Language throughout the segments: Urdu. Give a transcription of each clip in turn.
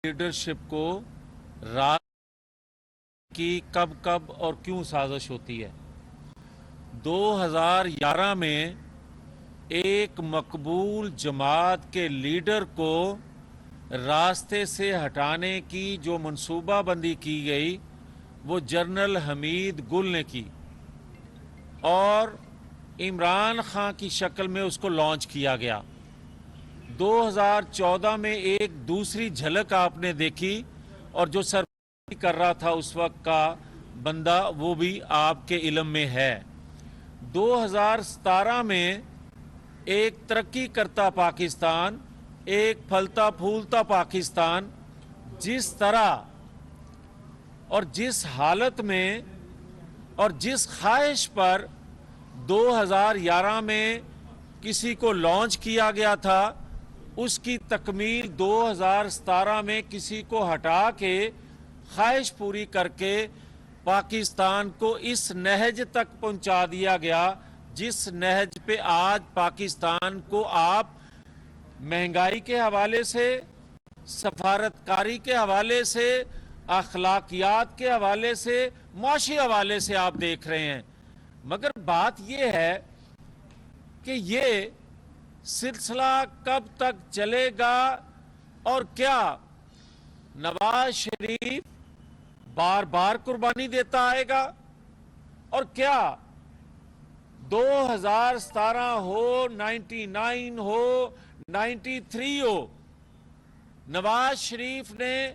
لیڈرشپ کو راج کی کب کب اور کیوں سازش ہوتی ہے۔ 2011 میں ایک مقبول جماعت کے لیڈر کو راستے سے ہٹانے کی جو منصوبہ بندی کی گئی وہ جنرل حمید گل نے کی اور عمران خان کی شکل میں اس کو لانچ کیا گیا۔ 2014 میں ایک دوسری جھلک آپ نے دیکھی اور جو سرپرستی کر رہا تھا اس وقت کا بندہ وہ بھی آپ کے علم میں ہے۔ 2017 میں ایک ترقی کرتا پاکستان، ایک پھلتا پھولتا پاکستان جس طرح اور جس حالت میں اور جس خواہش پر 2011 میں کسی کو لانچ کیا گیا تھا اس کی تکمیل 2017 میں کسی کو ہٹا کے خواہش پوری کر کے پاکستان کو اس نہج تک پہنچا دیا گیا جس نہج پہ آج پاکستان کو آپ مہنگائی کے حوالے سے، سفارتکاری کے حوالے سے، اخلاقیات کے حوالے سے، معاشی حوالے سے آپ دیکھ رہے ہیں۔ مگر بات یہ ہے کہ یہ سلسلہ کب تک چلے گا اور کیا نواز شریف بار بار قربانی دیتا آئے گا اور کیا 2017 ہو، 99 ہو، 93 ہو، نواز شریف نے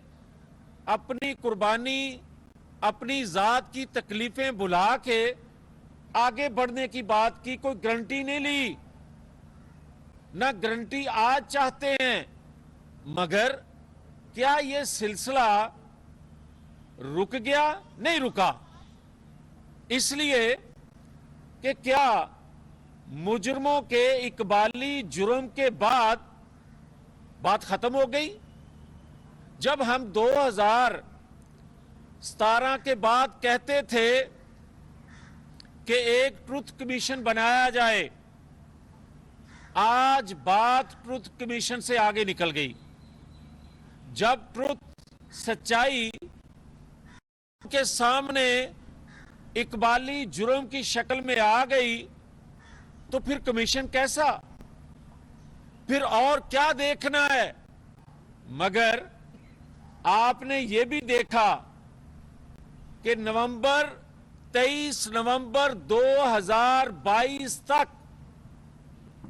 اپنی قربانی، اپنی ذات کی تکلیفیں بھلا کے آگے بڑھنے کی بات کی کوئی گارنٹی نہیں لی، نہ گارنٹی آج چاہتے ہیں۔ مگر کیا یہ سلسلہ رک گیا؟ نہیں رکا، اس لیے کہ کیا مجرموں کے اقبالی جرم کے بعد بات ختم ہو گئی؟ جب ہم 2017 کے بعد کہتے تھے کہ ایک ٹروتھ کمیشن بنایا جائے، آج بات ٹروتھ کمیشن سے آگے نکل گئی۔ جب ٹروتھ، سچائی کے سامنے اقبالی جرم کی شکل میں آ گئی تو پھر کمیشن کیسا؟ پھر اور کیا دیکھنا ہے؟ مگر آپ نے یہ بھی دیکھا کہ 23 نومبر 2022 تک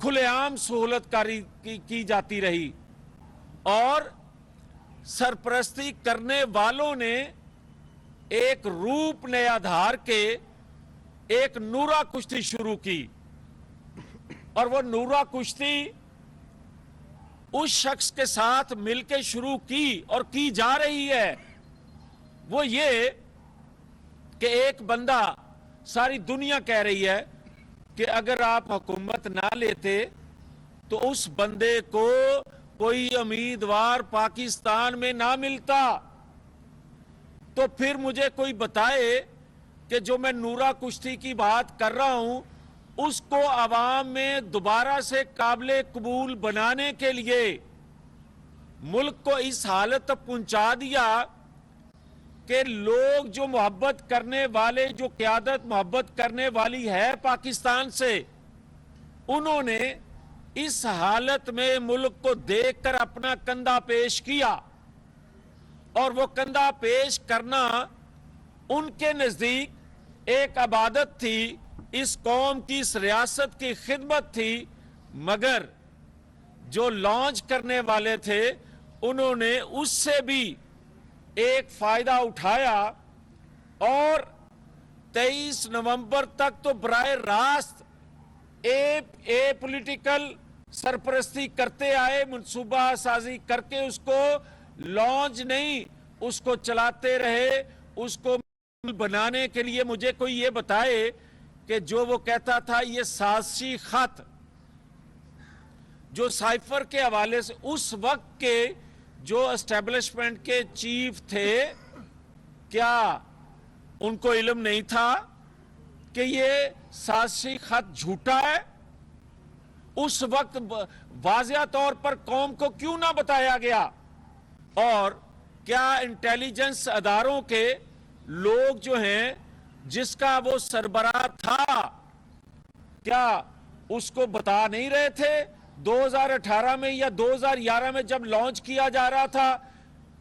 کھلے عام سہولت کاری کی جاتی رہی اور سرپرستی کرنے والوں نے ایک روپ نیا دھار کے ایک نورا کشتی شروع کی، اور وہ نورا کشتی اس شخص کے ساتھ مل کے شروع کی اور کی جا رہی ہے۔ وہ یہ کہ ایک بندہ، ساری دنیا کہہ رہی ہے کہ اگر آپ حکومت نہ لیتے تو اس بندے کو کوئی امیدوار پاکستان میں نہ ملتا۔ تو پھر مجھے کوئی بتائے کہ جو میں نورا کشتی کی بات کر رہا ہوں اس کو عوام میں دوبارہ سے قابل قبول بنانے کے لیے ملک کو اس حالت تک پہنچا دیا کہ لوگ جو محبت کرنے والے، جو قیادت محبت کرنے والی ہے پاکستان سے، انہوں نے اس حالت میں ملک کو دیکھ کر اپنا کندھا پیش کیا، اور وہ کندھا پیش کرنا ان کے نزدیک ایک عبادت تھی، اس قوم کی، اس ریاست کی خدمت تھی۔ مگر جو لانچ کرنے والے تھے انہوں نے اس سے بھی ایک فائدہ اٹھایا اور 23 نومبر تک تو براہ راست پولیٹیکل سرپرستی کرتے آئے، منصوبہ سازی کر کے اس کو لانچ نہیں، اس کو چلاتے رہے۔ اس کو بنانے کے لیے مجھے کوئی یہ بتائے کہ جو وہ کہتا تھا یہ سازشی خط جو سائفر کے حوالے سے اس وقت کے جو اسٹیبلشمنٹ کے چیف تھے، کیا ان کو علم نہیں تھا کہ یہ سازشی خط جھوٹا ہے؟ اس وقت واضح طور پر قوم کو کیوں نہ بتایا گیا؟ اور کیا انٹیلیجنس اداروں کے لوگ جو ہیں جس کا وہ سربراہ تھا کیا اس کو بتا نہیں رہے تھے 2018 میں یا 2011 میں جب لانچ کیا جا رہا تھا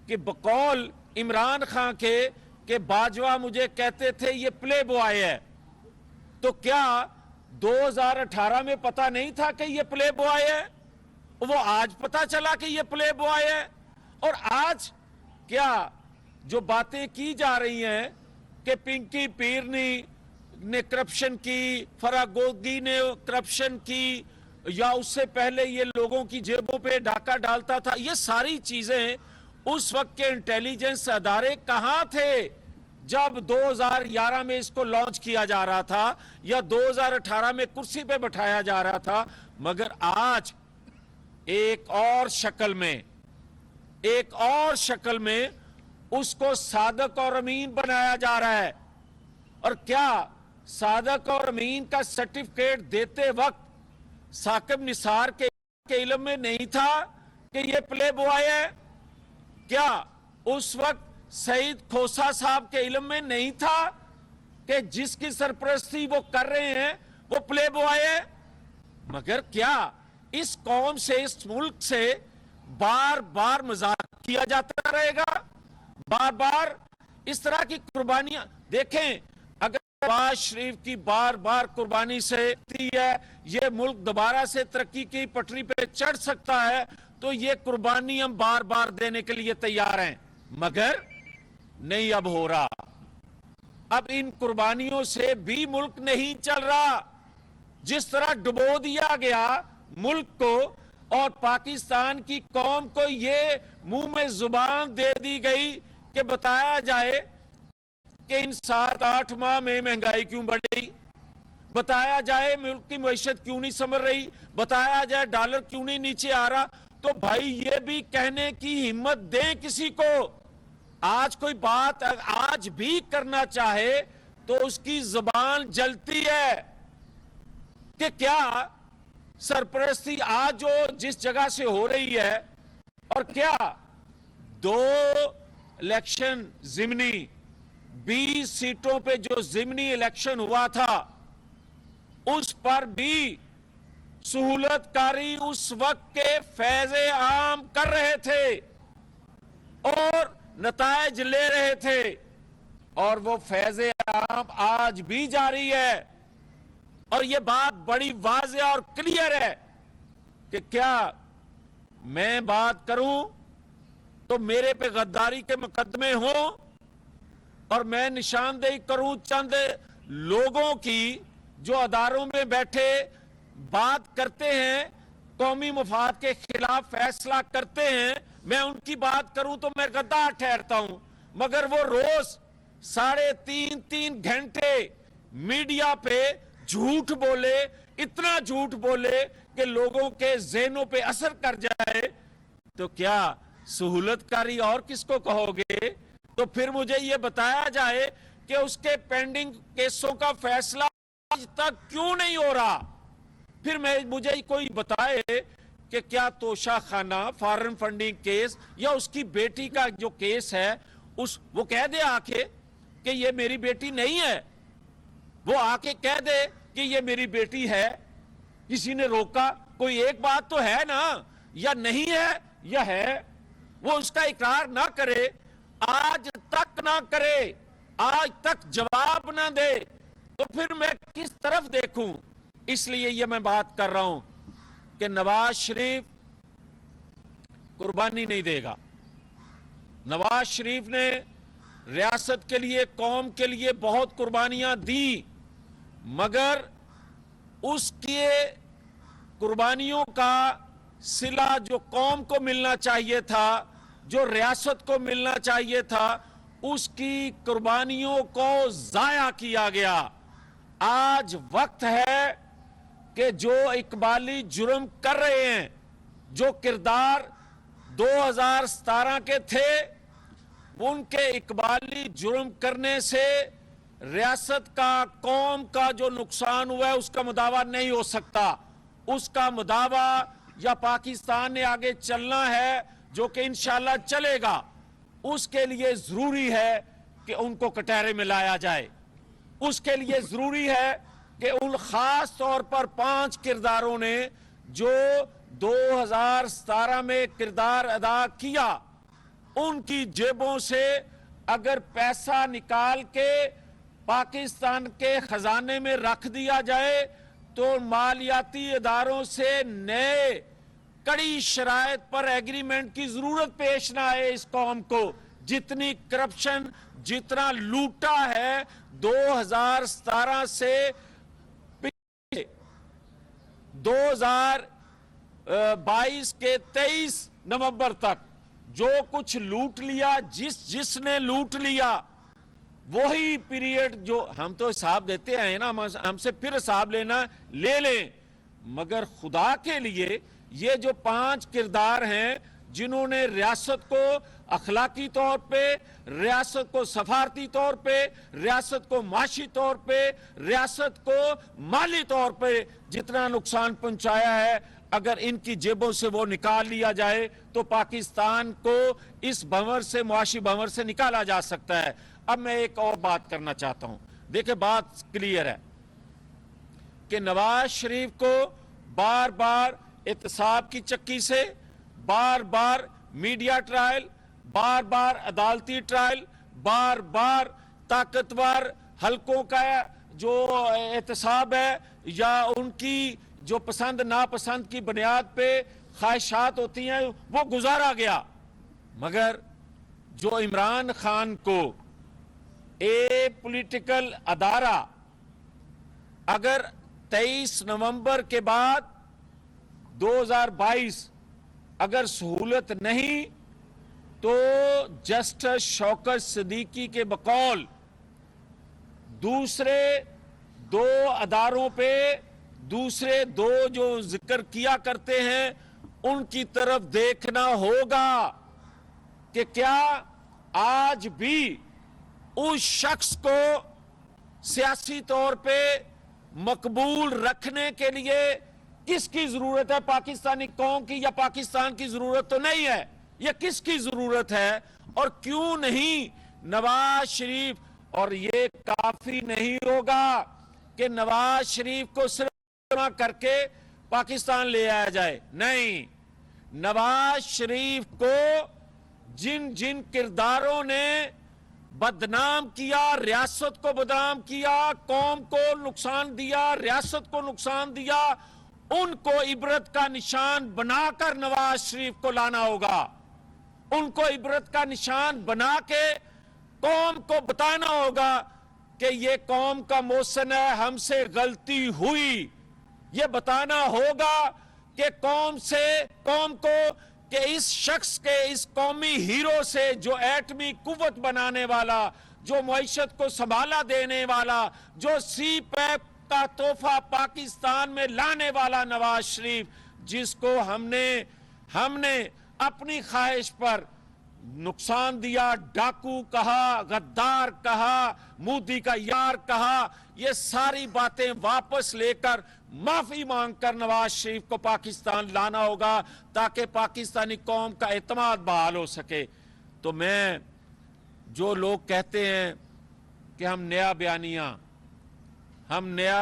کہ بقول عمران خان کے کہ باجوہ مجھے کہتے تھے یہ پلے بوائے ہے، تو کیا 2018 میں پتا نہیں تھا کہ یہ پلے بوائے ہے؟ وہ آج پتا چلا کہ یہ پلے بوائے ہے؟ اور آج کیا جو باتیں کی جا رہی ہیں کہ پنکی پیرنی نے کرپشن کی، فراگوگی نے کرپشن کی، یا اس سے پہلے یہ لوگوں کی جیبوں پہ ڈاکہ ڈالتا تھا، یہ ساری چیزیں اس وقت کے انٹیلیجنس ادارے کہاں تھے جب 2011 میں اس کو لانچ کیا جا رہا تھا یا 2018 میں کرسی پہ بٹھایا جا رہا تھا؟ مگر آج ایک اور شکل میں اس کو صادق اور امین بنایا جا رہا ہے۔ اور کیا صادق اور امین کا سرٹیفکیٹ دیتے وقت ثاقب نثار کے علم میں نہیں تھا کہ یہ پلے بوائے ہے؟ کیا اس وقت سعید کھوسہ صاحب کے علم میں نہیں تھا کہ جس کی سرپرستی وہ کر رہے ہیں وہ پلے بوائے ہے؟ مگر کیا اس قوم سے، اس ملک سے بار بار مذاق کیا جاتا رہے گا؟ بار بار اس طرح کی قربانیاں دیکھیں، اگر نواز شریف کی بار بار قربانی سے یہ ملک دوبارہ سے ترقی کی پٹری پہ چڑھ سکتا ہے تو یہ قربانی ہم بار بار دینے کے لیے تیار ہیں، مگر نہیں اب ہو رہا۔ اب ان قربانیوں سے بھی ملک نہیں چل رہا۔ جس طرح ڈبو دیا گیا ملک کو اور پاکستان کی قوم کو یہ منہ میں زبان دے دی گئی کہ بتایا جائے کہ ان 7-8 ماہ میں مہنگائی کیوں بڑھی، بتایا جائے ملک کی معیشت کیوں نہیں سنور رہی، بتایا جائے ڈالر کیوں نہیں نیچے آ رہا، تو بھائی یہ بھی کہنے کی ہمت دیں کسی کو۔ آج کوئی بات آج بھی کرنا چاہے تو اس کی زبان جلتی ہے کہ کیا سرپرستی آج جو جس جگہ سے ہو رہی ہے، اور کیا 2 الیکشن ضمنی 20 سیٹوں پہ جو ضمنی الیکشن ہوا تھا اس پر بھی سہولت کاری اس وقت کے فیض عام کر رہے تھے اور نتائج لے رہے تھے، اور وہ فیض عام آج بھی جاری ہے۔ اور یہ بات بڑی واضح اور کلیئر ہے کہ کیا میں بات کروں تو میرے پہ غداری کے مقدمے ہوں اور میں نشاندہی کروں چند لوگوں کی جو اداروں میں بیٹھے بات کرتے ہیں، قومی مفاد کے خلاف فیصلہ کرتے ہیں، میں ان کی بات کروں تو میں غدار ٹھہرتا ہوں، مگر وہ روز 3.5 گھنٹے میڈیا پہ جھوٹ بولے، اتنا جھوٹ بولے کہ لوگوں کے ذہنوں پہ اثر کر جائے، تو کیا سہولت کاری اور کس کو کہو گے؟ تو پھر مجھے یہ بتایا جائے کہ اس کے پینڈنگ کیسوں کا فیصلہ آج تک کیوں نہیں ہو رہا؟ پھر مجھے کوئی بتائے کہ کیا توشہ خانہ فارن فنڈنگ کیس یا اس کی بیٹی کا جو کیس ہے وہ کہہ دے آ کے کہ یہ میری بیٹی نہیں ہے، وہ آ کے کہہ دے کہ یہ میری بیٹی ہے، کسی نے روکا؟ کوئی ایک بات تو ہے نا، یا نہیں ہے یا ہے، وہ اس کا اقرار نہ کرے، آج تک نہ کرے، آج تک جواب نہ دے، تو پھر میں کس طرف دیکھوں؟ اس لیے یہ میں بات کر رہا ہوں کہ نواز شریف قربانی نہیں دے گا۔ نواز شریف نے ریاست کے لیے، قوم کے لیے بہت قربانیاں دی، مگر اس کے قربانیوں کا صلہ جو قوم کو ملنا چاہیے تھا، جو ریاست کو ملنا چاہیے تھا، اس کی قربانیوں کو ضائع کیا گیا۔ آج وقت ہے کہ جو اقبالی جرم کر رہے ہیں، جو کردار 2017 کے تھے، ان کے اقبالی جرم کرنے سے ریاست کا، قوم کا جو نقصان ہوا ہے اس کا مداوع نہیں ہو سکتا۔ اس کا مداوع یا پاکستان نے آگے چلنا ہے جو کہ انشاءاللہ چلے گا، اس کے لیے ضروری ہے کہ ان کو کٹہرے میں لایا جائے. اس کے لیے ضروری ہے کہ ان خاص طور پر 5 کرداروں نے جو 2017 میں کردار ادا کیا، ان کی جیبوں سے اگر پیسہ نکال کے پاکستان کے خزانے میں رکھ دیا جائے تو مالیاتی اداروں سے نئے کڑی شرائط پر ایگریمنٹ کی ضرورت پیش نہ آئے اس قوم کو. جتنی کرپشن، جتنا لوٹا ہے 2017 سے 2022 کے 23 نومبر تک جو کچھ لوٹ لیا، جس نے لوٹ لیا، وہی پیریڈ جو ہم تو حساب دیتے ہیں نا، ہم سے پھر حساب لینا لے لیں، مگر خدا کے لیے یہ جو 5 کردار ہیں جنہوں نے ریاست کو اخلاقی طور پہ، ریاست کو سفارتی طور پہ، ریاست کو معاشی طور پہ، ریاست کو مالی طور پہ جتنا نقصان پہنچایا ہے، اگر ان کی جیبوں سے وہ نکال لیا جائے تو پاکستان کو اس بھنور سے، معاشی بھنور سے نکالا جا سکتا ہے. اب میں ایک اور بات کرنا چاہتا ہوں. دیکھیں بات کلیئر ہے کہ نواز شریف کو بار بار احتساب کی چکی سے، بار بار میڈیا ٹرائل، بار بار عدالتی ٹرائل، بار بار طاقتور حلقوں کا جو احتساب ہے یا ان کی جو پسند ناپسند کی بنیاد پہ خواہشات ہوتی ہیں وہ گزارا گیا. مگر جو عمران خان کو ایک پولیٹیکل ادارہ اگر 23 نومبر کے بعد 2022 اگر سہولت نہیں تو جسٹس شوکت صدیقی کے بقول دوسرے 2 اداروں پہ، دوسرے 2 جو ذکر کیا کرتے ہیں ان کی طرف دیکھنا ہوگا کہ کیا آج بھی اس شخص کو سیاسی طور پہ مقبول رکھنے کے لیے کس کی ضرورت ہے؟ پاکستانی قوم کی یا پاکستان کی ضرورت تو نہیں ہے. یہ کس کی ضرورت ہے؟ اور کیوں نہیں نواز شریف؟ اور یہ کافی نہیں ہوگا کہ نواز شریف کو صرف جمع کر کے پاکستان لے آیا جائے. نہیں، نواز شریف کو جن کرداروں نے بدنام کیا، ریاست کو بدنام کیا، قوم کو نقصان دیا، ریاست کو نقصان دیا، ان کو عبرت کا نشان بنا کر نواز شریف کو لانا ہوگا. ان کو عبرت کا نشان بنا کے قوم کو بتانا ہوگا کہ یہ قوم کا محسن ہے، ہم سے غلطی ہوئی. یہ بتانا ہوگا کہ قوم کو کہ اس شخص کے، اس قومی ہیرو سے جو ایٹمی قوت بنانے والا، جو معیشت کو سنبھالا دینے والا، جو سی پیپ کا تحفہ پاکستان میں لانے والا نواز شریف، جس کو ہم نے اپنی خواہش پر نقصان دیا، ڈاکو کہا، غدار کہا، مودی کا یار کہا، یہ ساری باتیں واپس لے کر معافی مانگ کر نواز شریف کو پاکستان لانا ہوگا تاکہ پاکستانی قوم کا اعتماد بحال ہو سکے. تو میں جو لوگ کہتے ہیں کہ ہم نیا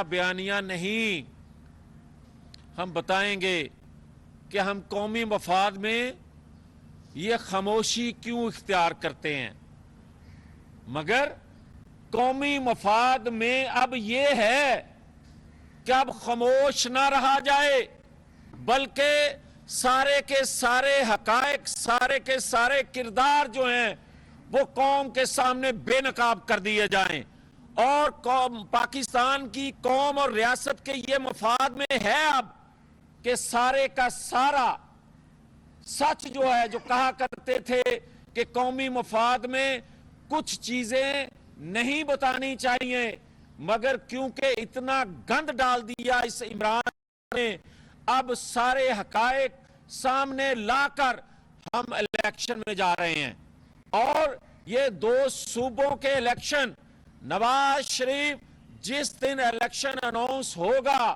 بیانیہ نہیں، ہم بتائیں گے کہ ہم قومی مفاد میں یہ خاموشی کیوں اختیار کرتے ہیں. مگر قومی مفاد میں اب یہ ہے کہ اب خاموش نہ رہا جائے، بلکہ سارے کے سارے حقائق، سارے کے سارے کردار جو ہیں وہ قوم کے سامنے بے نقاب کر دیے جائیں. اور پاکستان کی قوم اور ریاست کے یہ مفاد میں ہے اب کہ سارے کا سارا سچ جو ہے، جو کہا کرتے تھے کہ قومی مفاد میں کچھ چیزیں نہیں بتانی چاہیے، مگر کیونکہ اتنا گند ڈال دیا اس عمران نے، اب سارے حقائق سامنے لا کر ہم الیکشن میں جا رہے ہیں. اور یہ 2 صوبوں کے الیکشن، نواز شریف جس دن الیکشن اناؤنس ہوگا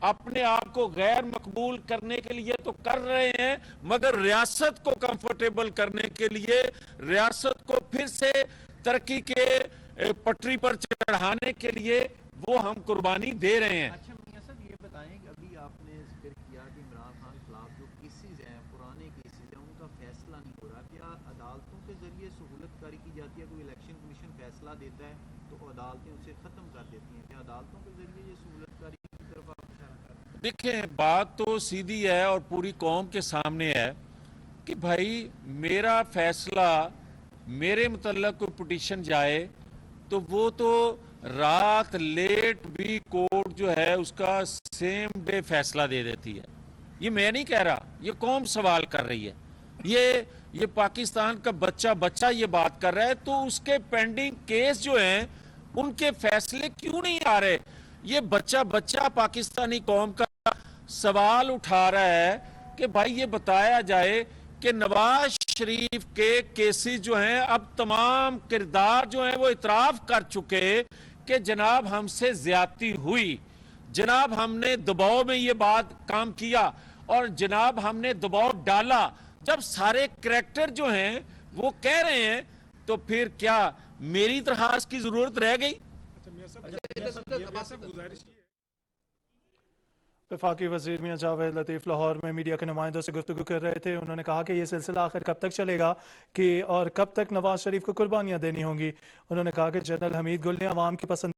اپنے آپ کو غیر مقبول کرنے کے لیے تو کر رہے ہیں، مگر ریاست کو کمفرٹیبل کرنے کے لیے، ریاست کو پھر سے ترقی کے پٹری پر چڑھانے کے لیے وہ ہم قربانی دے رہے ہیں۔ اچھا میاں صاحب یہ بتائیں کہ ابھی آپ نے ذکر کیا کہ عمران خان کے خلاف جو کیسز ہیں، پرانے کیسز ہیں، ان کا فیصلہ نہیں ہو رہا، کیا عدالتوں کے ذریعے سہولت کاری کی جاتی ہے؟ کوئی الیکشن کمیشن فیصلہ دیتا ہے تو عدالتیں اسے ختم کر دیتی ہیں، کیا عدالتوں کے ذریعے یہ سہولت کاری کی طرف آپ اشارہ کر رہے ہیں؟ دیکھیں بات تو سیدھی ہے اور پوری قوم کے سامنے ہے کہ بھائی میرا فیصلہ، میرے متعلق کوئی پٹیشن جائے تو وہ تو رات لیٹ بھی کورٹ جو ہے اس کا سیم ڈے فیصلہ دے دیتی ہے۔ یہ میں نہیں کہہ رہا، یہ قوم سوال کر رہی ہے، یہ پاکستان کا بچہ یہ بات کر رہا ہے، تو اس کے پینڈنگ کیس جو ہیں ان کے فیصلے کیوں نہیں آ رہے؟ یہ بچہ پاکستانی قوم کا سوال اٹھا رہا ہے کہ بھائی یہ بتایا جائے کہ نواز شریف کے کیسز جو ہیں اب تمام کردار جو ہیں وہ اعتراف کر چکے کہ جناب ہم سے زیادتی ہوئی، جناب ہم نے دباؤ میں یہ بات کام کیا اور جناب ہم نے دباؤ ڈالا۔ جب سارے کریکٹر جو ہیں وہ کہہ رہے ہیں تو پھر کیا میری درخواست کی ضرورت رہ گئی؟ وفاقی وزیر میاں جاوید لطیف لاہور میں میڈیا کے نمائندوں سے گفتگو کر رہے تھے۔ انہوں نے کہا کہ یہ سلسلہ آخر کب تک چلے گا اور کب تک نواز شریف کو قربانیاں دینی ہوں گی۔ انہوں نے کہا کہ جنرل حمید گل نے عوام کی پسند